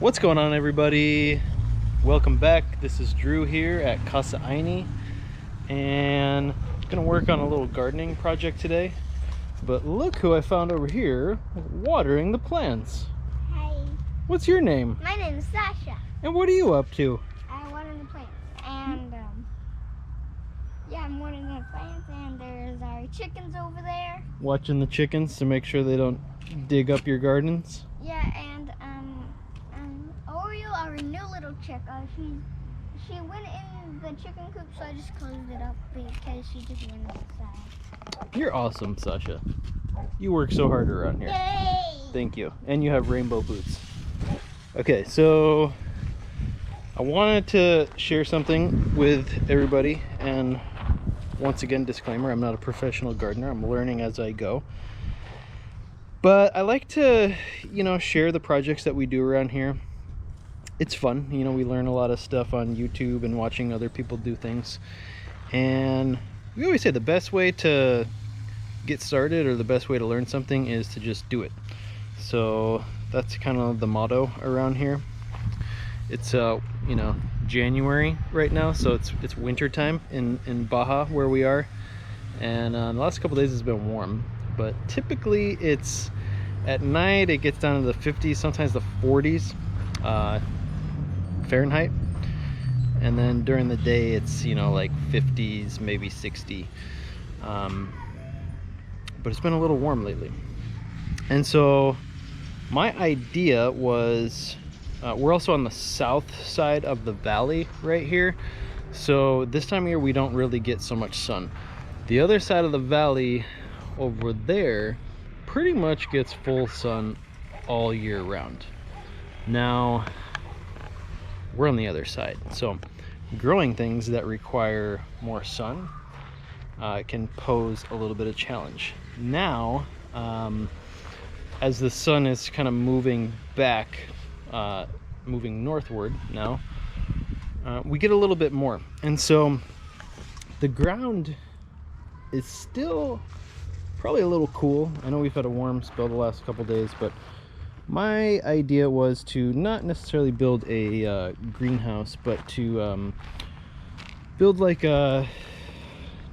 What's going on, everybody? Welcome back. This is Drew here at Casa Ayni, and I'm gonna work on a little gardening project today. But look who I found over here watering the plants. Hi. What's your name? My name is Sasha. And what are you up to? I water the plants. And yeah, I'm watering the plants, and there's our chickens over there. Watching the chickens to make sure they don't dig up your gardens. Yeah, and Oreo, our new little chick, she went in the chicken coop, so I just closed it up because she just went outside. You're awesome, Sasha. You work so hard around here. Yay! Thank you. And you have rainbow boots. Okay, so I wanted to share something with everybody, and once again, disclaimer, I'm not a professional gardener. I'm learning as I go. But I like to, share the projects that we do around here. It's fun. We learn a lot of stuff on YouTube and watching other people do things. And we always say the best way to get started, or the best way to learn something, is to just do it. So that's kind of the motto around here. It's January right now, so it's winter time in Baja where we are, and the last couple days has been warm, but typically it's at night it gets down to the 50s, sometimes the 40s Fahrenheit, and then during the day it's like 50s, maybe 60, but it's been a little warm lately. And so my idea was, we're also on the south side of the valley right here, so this time of year we don't really get so much sun. The other side of the valley over there pretty much gets full sun all year round. Now we're on the other side, so growing things that require more sun can pose a little bit of challenge. Now as the sun is kind of moving back, moving northward now, we get a little bit more, and so the ground is still probably a little cool. I know we've had a warm spell the last couple days, but my idea was to not necessarily build a greenhouse, but to build like a,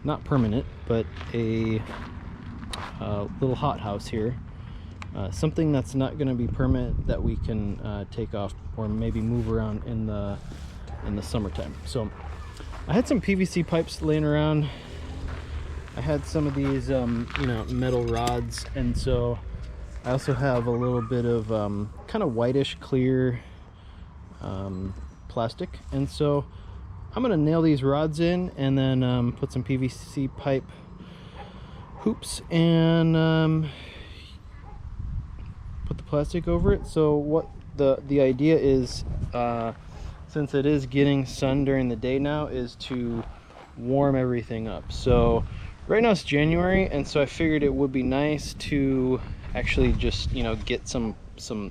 not permanent, but a little hothouse here. Something that's not going to be permanent, that we can take off or maybe move around in the summertime. So I had some PVC pipes laying around. I had some of these metal rods, and so I also have a little bit of kind of whitish clear plastic, and so I'm gonna nail these rods in and then put some PVC pipe hoops and put the plastic over it. So what the idea is, since it is getting sun during the day now, is to warm everything up. So right now it's January, and so I figured it would be nice to actually just get some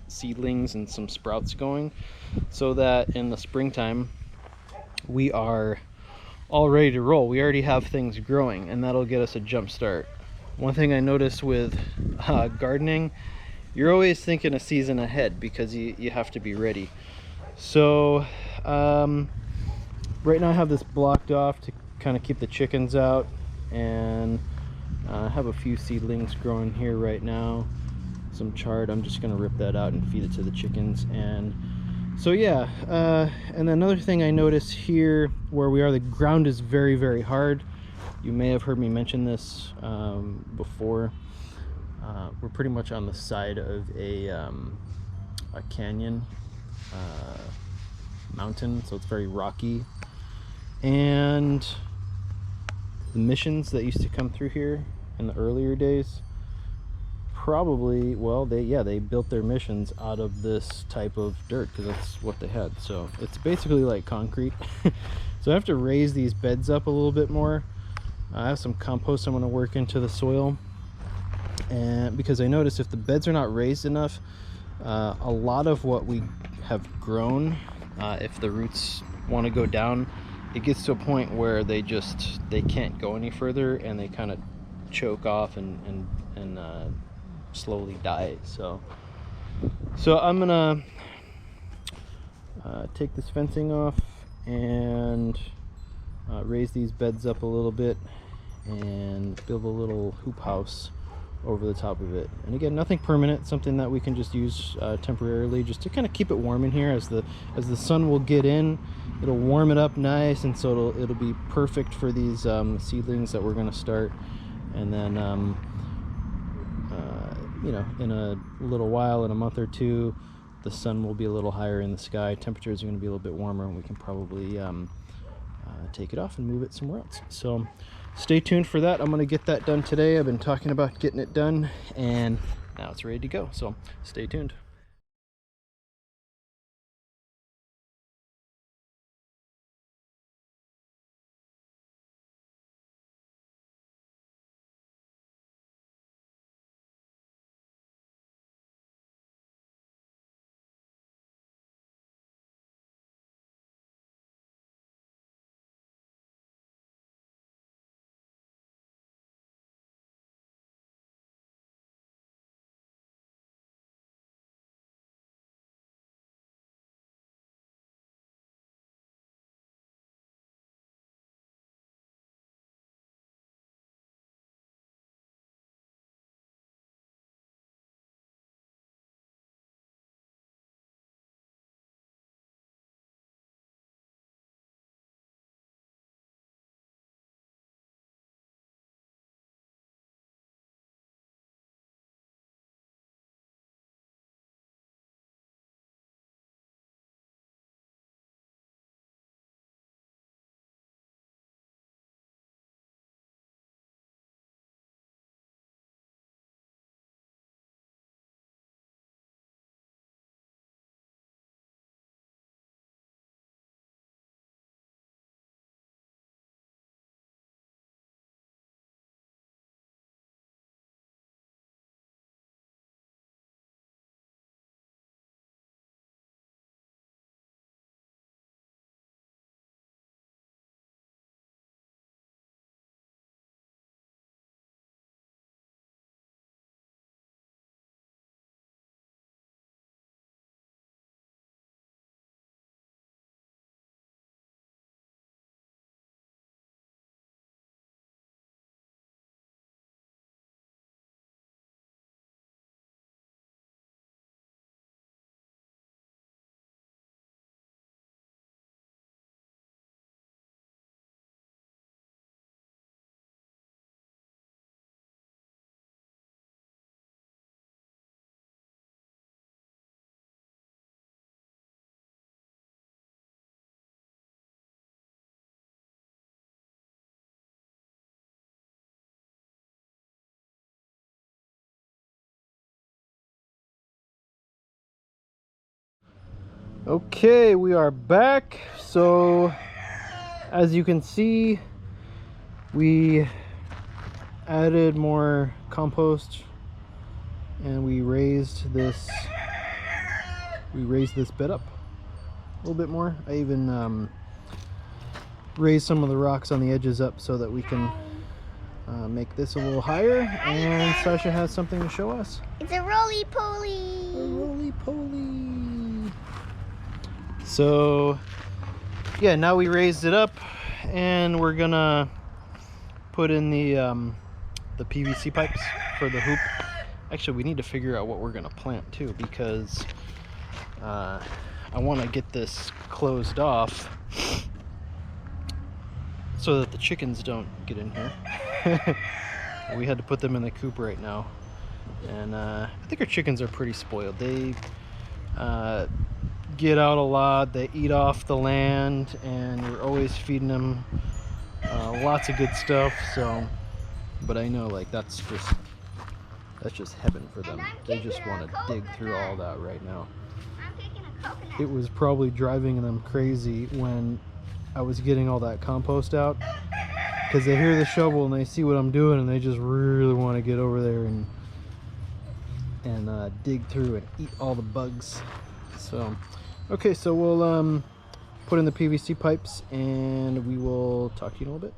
seedlings and some sprouts going, so that in the springtime we are all ready to roll. We already have things growing, and that'll get us a jump start. One thing I noticed with gardening, you're always thinking a season ahead because you have to be ready. So right now I have this blocked off to kind of keep the chickens out, and I have a few seedlings growing here right now, some chard. I'm just gonna rip that out and feed it to the chickens. And so yeah, and another thing I noticed here where we are, the ground is very, very hard. You may have heard me mention this before. We're pretty much on the side of a canyon, mountain, so it's very rocky. And the missions that used to come through here in the earlier days, probably, well, they built their missions out of this type of dirt because that's what they had. So it's basically like concrete. So I have to raise these beds up a little bit more. I have some compost I'm going to work into the soil, and because I noticed if the beds are not raised enough, a lot of what we have grown, if the roots want to go down, it gets to a point where they can't go any further, and they kind of choke off and slowly die. So I'm gonna take this fencing off and raise these beds up a little bit and build a little hoop house over the top of it. And again, nothing permanent, something that we can just use temporarily, just to kind of keep it warm in here. As the sun will get in, it'll warm it up nice, and so it'll be perfect for these seedlings that we're going to start. And then you know, in a little while, in a month or two, the sun will be a little higher in the sky, temperatures are going to be a little bit warmer, and we can probably take it off and move it somewhere else. So stay tuned for that. I'm going to get that done today. I've been talking about getting it done, and now it's ready to go. So stay tuned. Okay, we are back. So as you can see, we added more compost and we raised this bed up a little bit more. I even raised some of the rocks on the edges up so that we can make this a little higher. And Sasha has something to show us. It's a roly-poly. A roly-poly. So yeah, now we raised it up and we're gonna put in the PVC pipes for the hoop. Actually, we need to figure out what we're gonna plant too, because I want to get this closed off so that the chickens don't get in here. We had to put them in the coop right now, and I think our chickens are pretty spoiled. They get out a lot, they eat off the land, and we're always feeding them lots of good stuff. So, but I know, like, that's just heaven for them. They just want to dig through all that right now. I'm picking a coconut. It was probably driving them crazy when I was getting all that compost out, because they hear the shovel and they see what I'm doing, and they just really want to get over there and dig through and eat all the bugs. So okay, so we'll put in the PVC pipes and we will talk to you in a little bit.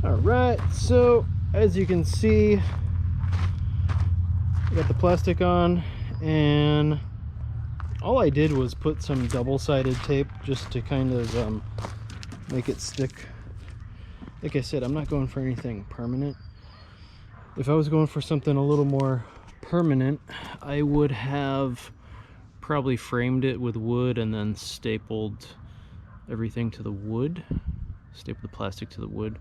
All right, so as you can see, I got the plastic on, and all I did was put some double-sided tape just to kind of make it stick. Like I said, I'm not going for anything permanent. If I was going for something a little more permanent, I would have probably framed it with wood and then stapled everything to the wood, stapled the plastic to the wood.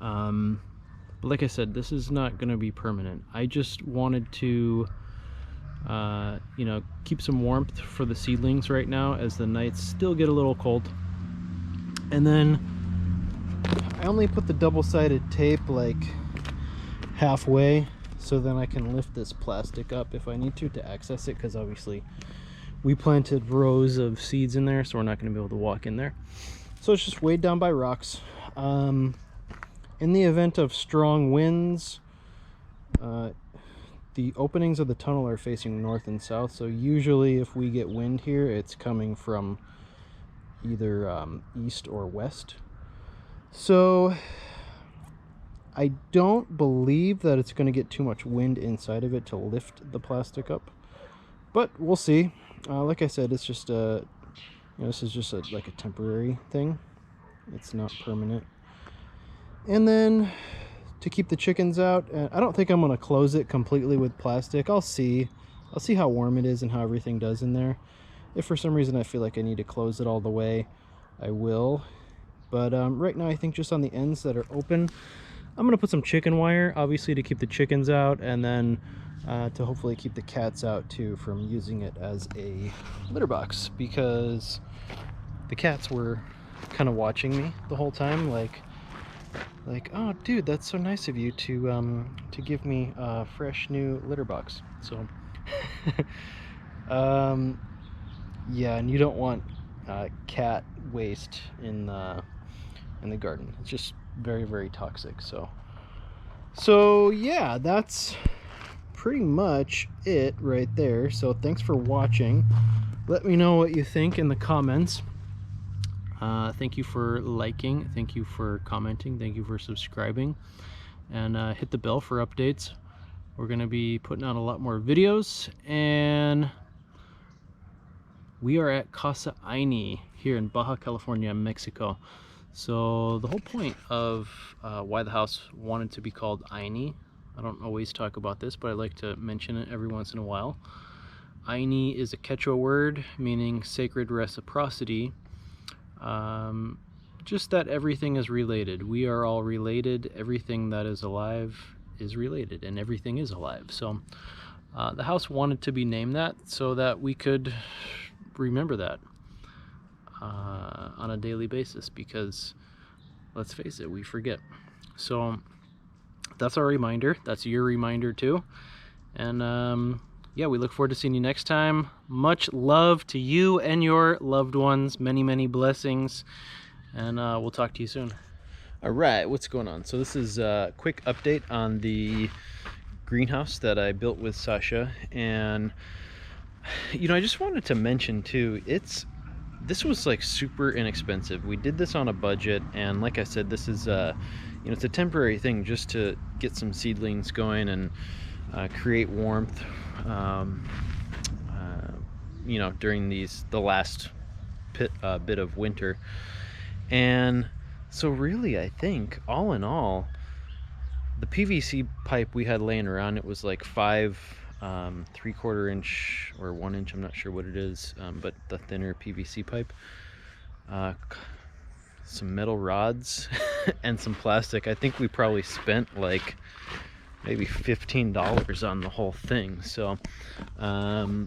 But like I said, this is not going to be permanent. I just wanted to you know, keep some warmth for the seedlings right now as the nights still get a little cold. And then I only put the double-sided tape like halfway, so then I can lift this plastic up if I need to access it, because obviously we planted rows of seeds in there, so we're not going to be able to walk in there. So it's just weighed down by rocks. In the event of strong winds, the openings of the tunnel are facing north and south, so usually if we get wind here, it's coming from either east or west. So I don't believe that it's going to get too much wind inside of it to lift the plastic up, but we'll see. Like I said, it's just a, you know, this is just like a temporary thing. It's not permanent. And then to keep the chickens out, I don't think I'm going to close it completely with plastic. I'll see how warm it is and how everything does in there. If for some reason I feel like I need to close it all the way, I will. But right now I think just on the ends that are open, I'm going to put some chicken wire, obviously to keep the chickens out, and then to hopefully keep the cats out too from using it as a litter box, because the cats were kind of watching me the whole time, like, oh dude, that's so nice of you to give me a fresh new litter box. So yeah, and you don't want cat waste in the garden. It's just very, very toxic. So yeah, that's pretty much it right there. So thanks for watching. Let me know what you think in the comments. Thank you for liking, thank you for commenting, thank you for subscribing, and hit the bell for updates. We're going to be putting out a lot more videos, and we are at Casa Ayni here in Baja California, Mexico. So the whole point of why the house wanted to be called Ayni, I don't always talk about this, but I like to mention it every once in a while. Ayni is a Quechua word meaning sacred reciprocity. Just that everything is related. We are all related. Everything that is alive is related, and everything is alive. So the house wanted to be named that so that we could remember that on a daily basis, because let's face it, we forget. So that's our reminder. That's your reminder too. And yeah, we look forward to seeing you next time. Much love to you and your loved ones. Many, many blessings. And we'll talk to you soon. All right, what's going on? So this is a quick update on the greenhouse that I built with Sasha. And, you know, I just wanted to mention too, this was like super inexpensive. We did this on a budget. And like I said, this is, you know, it's a temporary thing just to get some seedlings going and create warmth, you know, during the last bit of winter. And so really, I think all in all, the PVC pipe we had laying around, it was like 5 3/4 inch or 1 inch, I'm not sure what it is, but the thinner PVC pipe, some metal rods and some plastic. I think we probably spent like maybe $15 on the whole thing. So I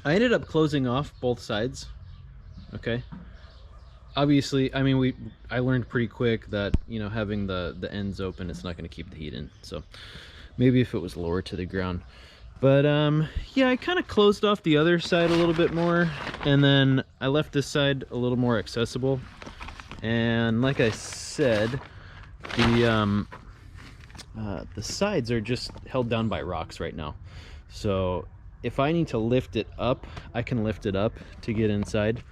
ended up closing off both sides. Okay, obviously, I mean, I learned pretty quick that, you know, having the ends open, it's not going to keep the heat in. So maybe if it was lower to the ground. But yeah, I kind of closed off the other side a little bit more, and then I left this side a little more accessible. And like I said, the sides are just held down by rocks right now. So if I need to lift it up, I can lift it up to get inside.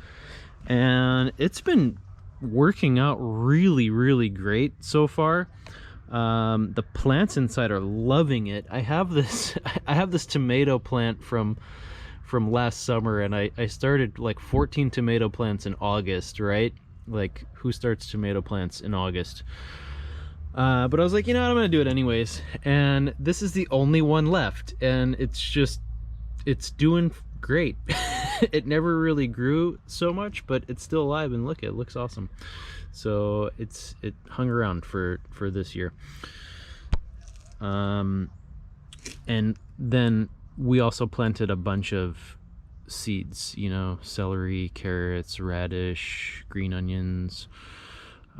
And it's been working out really great so far. The plants inside are loving it. I have this tomato plant from last summer, and I started like 14 tomato plants in August, right? Like, who starts tomato plants in August? But I was like, you know what, I'm gonna do it anyways, and this is the only one left, and it's doing great. It never really grew so much, but it's still alive, and look, it looks awesome. So it hung around for this year. And then we also planted a bunch of seeds, you know, celery, carrots, radish, green onions.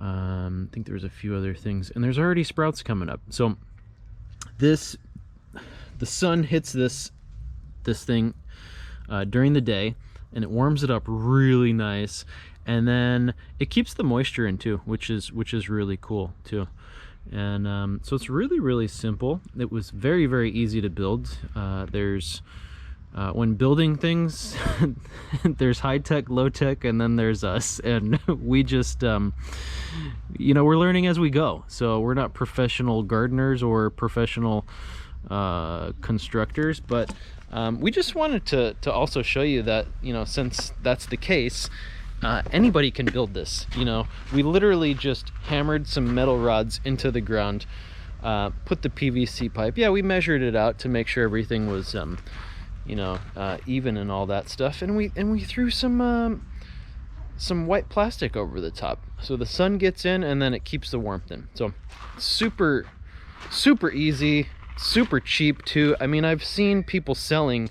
I think there's a few other things, and there's already sprouts coming up. So the sun hits this thing during the day, and it warms it up really nice, and then it keeps the moisture in too, which is really cool too. And so it's really simple. It was very easy to build. When building things, there's high tech, low tech, and then there's us, and we just you know, we're learning as we go. So we're not professional gardeners or professional constructors, but we just wanted to also show you that, you know, since that's the case, anybody can build this. You know, we literally just hammered some metal rods into the ground, put the PVC pipe. Yeah, we measured it out to make sure everything was you know, even and all that stuff, and we threw some white plastic over the top, so the sun gets in and then it keeps the warmth in. So super easy, super cheap too. I mean, I've seen people selling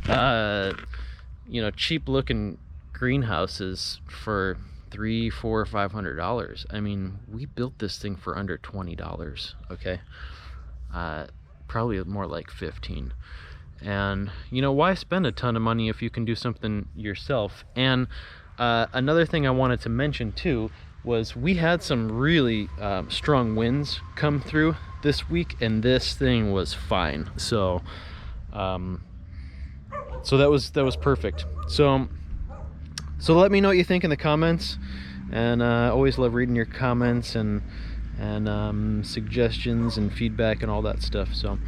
you know, cheap looking greenhouses for $300, $400, $500. I mean, we built this thing for under $20. Okay, probably more like 15. And you know, why spend a ton of money if you can do something yourself? And another thing I wanted to mention too was we had some really strong winds come through this week, and this thing was fine. So so that was perfect. So let me know what you think in the comments, and I always love reading your comments and suggestions and feedback and all that stuff. So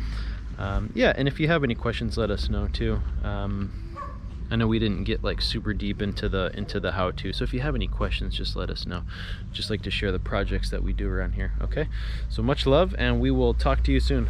yeah, and if you have any questions, let us know too. I know we didn't get like super deep into the how-to, so if you have any questions, just let us know. Just like to share the projects that we do around here. Okay, so much love, and we will talk to you soon.